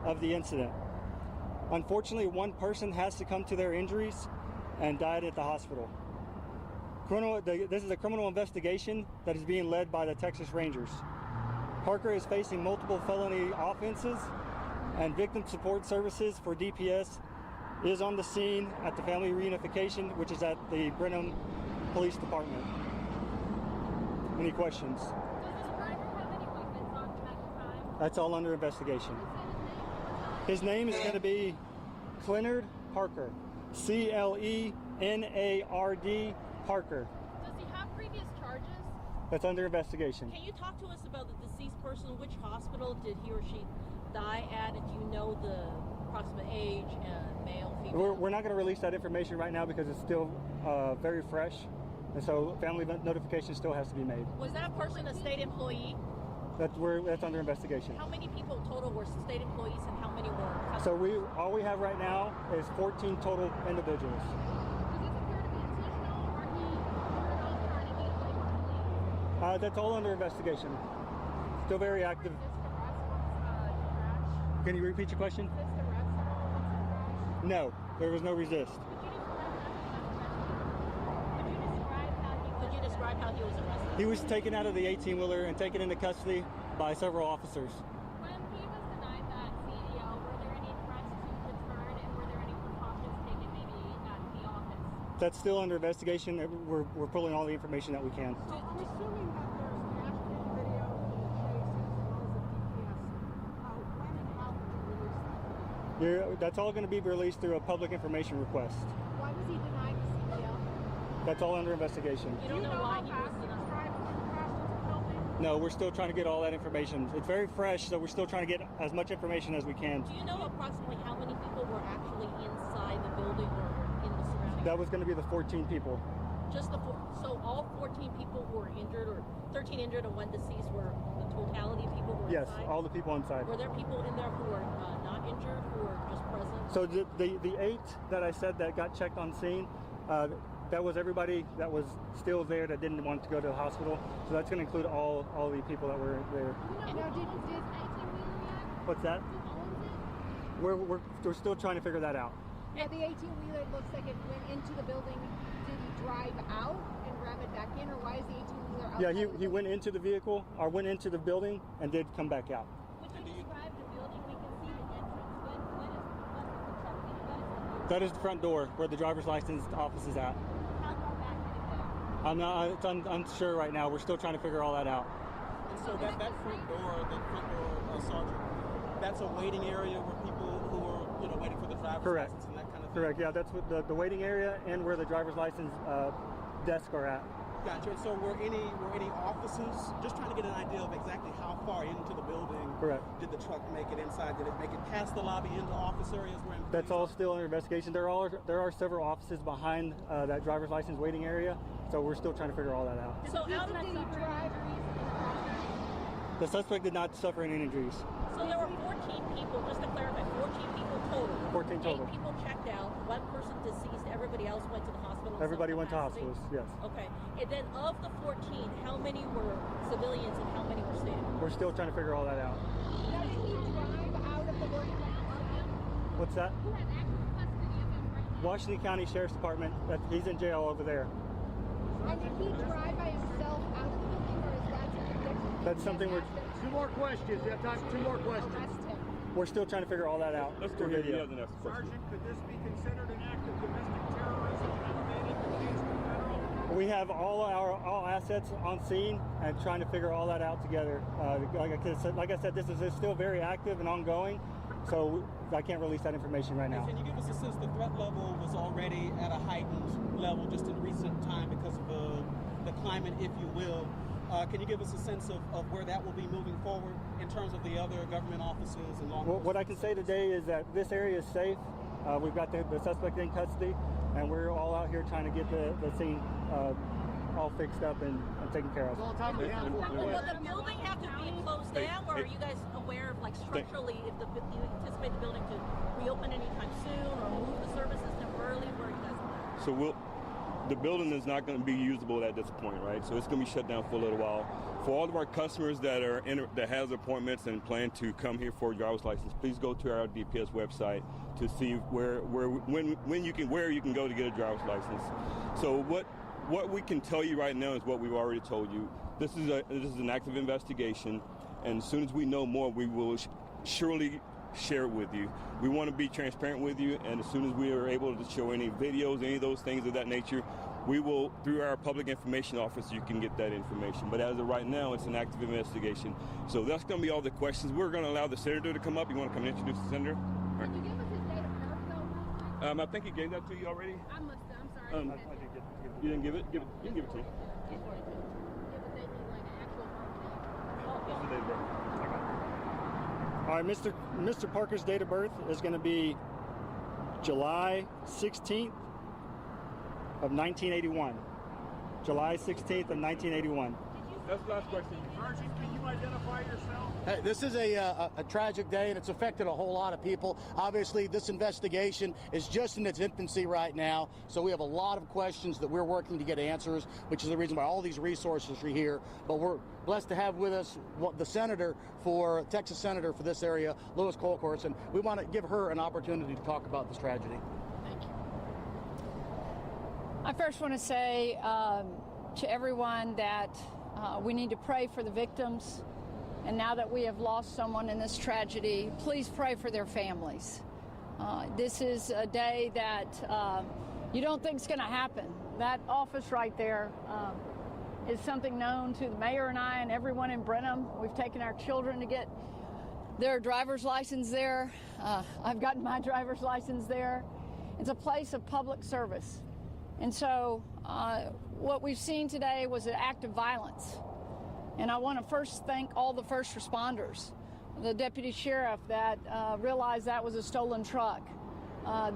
of the incident. Unfortunately, one person has succumbed to their injuries and died at the hospital. This is a criminal investigation that is being led by the Texas Rangers. Parker is facing multiple felony offenses, and Victim Support Services for DPS is on the scene at the family reunification, which is at the Brenham Police Department. Any questions? Does this driver have any weapons on him at the time? That's all under investigation. His name is going to be Clenard Parker. C-L-E-N-A-R-D Parker. Does he have previous charges? That's under investigation. Can you talk to us about the deceased person? Which hospital did he or she die at? And do you know the approximate age, male, female? We're not going to release that information right now because it's still very fresh. And so family notification still has to be made. Was that person a state employee? That's under investigation. How many people total were state employees and how many were customers? So all we have right now is 14 total individuals. Does this appear to be intentional, or he ordered off trying to get away from police? That's all under investigation. Still very active. Is this the restaurant's crash? Can you repeat your question? Is this the restaurant's crash? No, there was no resist. Could you describe how he was arrested? He was taken out of the 18-wheeler and taken into custody by several officers. When he was denied that CEO, were there any threats to return, and were there any precautions taken maybe at the office? That's still under investigation. We're pulling all the information that we can. I'm assuming that there's an accident video of the chase as well as the DPS. When and how did you release that? That's all going to be released through a public information request. Why was he denied the CDL? That's all under investigation. You don't know why he was the denied. driver crashed into the building? No, we're still trying to get all that information. It's very fresh, so we're still trying to get as much information as we can. Do you know approximately how many people were actually inside the building or in the surrounding? That was going to be the 14 people. Just the so all 14 people who were injured, or 13 injured and 1 deceased, were the totality of people who were Yes, inside? all the people inside. Were there people in there who were not injured, who were just present? So the 8 that I said that got checked on scene, that was everybody that was still there that didn't want to go to the hospital. So that's going to include all the people that were there. Now, did 18-wheeler yet? What's that? Who owns it? We're still trying to figure that out. Yeah, the 18-wheeler looks like it went into the building. Did he drive out and ram it back in, or why is the 18-wheeler out? Yeah, he went into the vehicle, or went into the building, and did come back out. Would you describe the building? We can see the entrance. What is the truck being? What is it? That is the front door where the driver's license office is at. How far back did it go? I'm not. It's unsure right now. We're still trying to figure all that out. And so that front door, Sergeant, that's a waiting area where people who are waiting for the driver's Correct. license and that kind of thing. Correct. Yeah, that's what the waiting area and where the driver's license desk are at. Gotcha. And so were any officers just trying to get an idea of exactly how far into the building? Correct. Did the truck make it inside? Did it make it past the lobby into office areas where employees That's all still under investigation. There are several offices behind that driver's license waiting area, so we're still trying to figure all that out. So out of Did he drive? The suspect did not suffer any injuries. So there were 14 people, just to clarify, 14 people total. 14 total. 8 people checked out, 1 person deceased, everybody else went to the hospital. in Everybody some went to capacity. hospitals, yes. Okay. And then of the 14, how many were civilians and how many were state employees? We're still trying to figure all that out. Now, did he drive out of the building? What's that? Who has actual custody of him right now? Washington County Sheriff's Department. He's in jail over there. And did he drive by himself out of the building, or is that something That's something we're- Two more questions. You have time for 2 more questions. arrest him? We're still trying to figure all that out. Let's through go video. to the next question. Sergeant, could this be considered an act of domestic terrorism emanating from against the federal? We have all assets on scene and trying to figure all that out together. Like I said, this is still very active and ongoing, so I can't release that information right now. Can you give us a sense the threat level was already at a heightened level just in recent time because of the climate, if you will? Can you give us a sense of where that will be moving forward in terms of the other government offices and law enforcement? What I can say today is that this area is safe. We've got the suspect in custody, and we're all out here trying to get the scene all fixed up and taken care of. That's all the time we have for Will questions. the building have to be closed down, or are you guys aware of, like, structurally, if you anticipate the building to reopen anytime soon, or move the services temporarily? Where are you guys at? So the building is not going to be usable at this point, right? So it's going to be shut down for a little while. For all of our customers that that has appointments and plan to come here for a driver's license, please go to our DPS website to see where you can go to get a driver's license. So what we can tell you right now is what we've already told you. This is an active investigation, and as soon as we know more, we will surely share it with you. We want to be transparent with you, and as soon as we are able to show any videos, any of those things of that nature, we will, through our public information office, you can get that information. But as of right now, it's an active investigation. So that's going to be all the questions. We're going to allow the senator to come up. You want to come and introduce the senator? All right. Can you give us his date of birth, though? I think he gave that to you already. I must have. I'm sorry. I didn't get it. You didn't give it? You can give it to him. Yeah, but they need like an actual birthday. That's the date of birth. I got it. All right, Mr. Parker's date of birth is going to be July 16th of 1981. July 16th of 1981. That's the last question. Sergeant, can you identify yourself? Hey, this is a tragic day, and it's affected a whole lot of people. Obviously, this investigation is just in its infancy right now, so we have a lot of questions that we're working to get answers, which is the reason why all these resources are here. But we're blessed to have with us the Texas Senator for this area, Louis Colcourse, and we want to give her an opportunity to talk about this tragedy. Thank you. I first want to say to everyone that we need to pray for the victims. And now that we have lost someone in this tragedy, please pray for their families. This is a day that you don't think is going to happen. That office right there is something known to the mayor and I and everyone in Brenham. We've taken our children to get their driver's license there. I've gotten my driver's license there. It's a place of public service. And so what we've seen today was an act of violence. And I want to first thank all the first responders, the deputy sheriff that realized that was a stolen truck,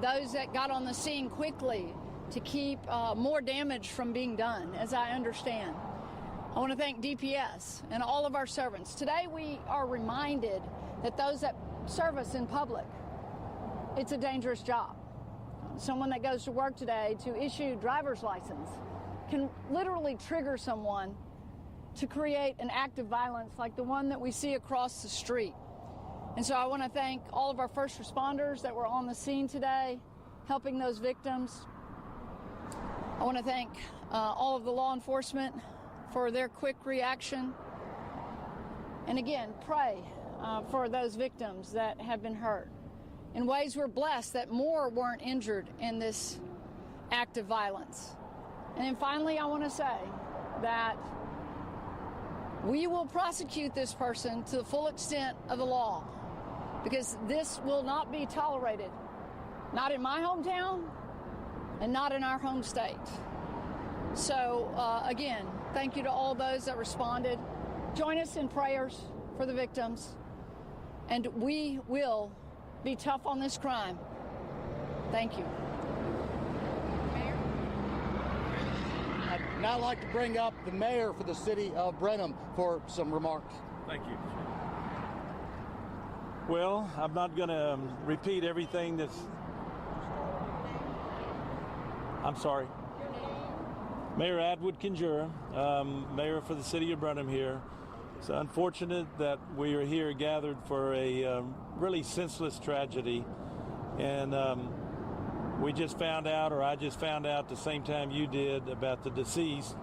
those that got on the scene quickly to keep more damage from being done, as I understand. I want to thank DPS and all of our servants. Today we are reminded that those that serve us in public, it's a dangerous job. Someone that goes to work today to issue driver's license can literally trigger someone to create an act of violence like the one that we see across the street. And so I want to thank all of our first responders that were on the scene today, helping those victims. I want to thank all of the law enforcement for their quick reaction. And again, pray for those victims that have been hurt. In ways we're blessed that more weren't injured in this act of violence. And then finally, I want to say that we will prosecute this person to the full extent of the law, because this will not be tolerated, not in my hometown and not in our home state. So again, thank you to all those that responded. Join us in prayers for the victims, and we will be tough on this crime. Thank you. I'd now like to bring up the mayor for the city of Brenham for some remarks. Thank you. Well, I'm not going to repeat everything that's... I'm sorry. Mayor Atwood Kinjura, mayor for the city of Brenham here. It's unfortunate that we are here gathered for a really senseless tragedy. And we just found out, or I just found out the same time you did, about the deceased.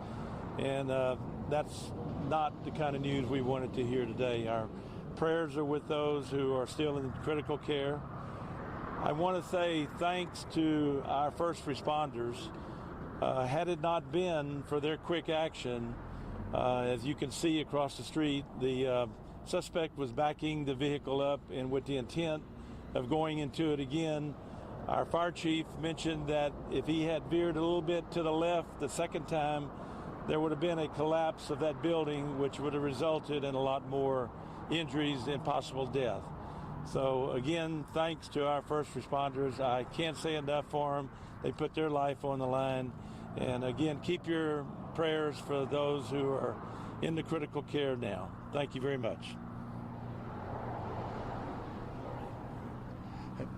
And that's not the kind of news we wanted to hear today. Our prayers are with those who are still in critical care. I want to say thanks to our first responders. Had it not been for their quick action, as you can see across the street, the suspect was backing the vehicle up and with the intent of going into it again. Our fire chief mentioned that if he had veered a little bit to the left the second time, there would have been a collapse of that building, which would have resulted in a lot more injuries and possible death. So again, thanks to our first responders. I can't say enough for them. They put their life on the line. And again, keep your prayers for those who are in the critical care now. Thank you very much.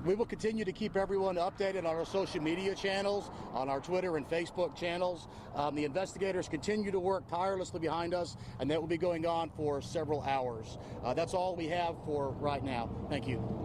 We will continue to keep everyone updated on our social media channels, on our Twitter and Facebook channels. The investigators continue to work tirelessly behind us, and that will be going on for several hours. That's all we have for right now. Thank you.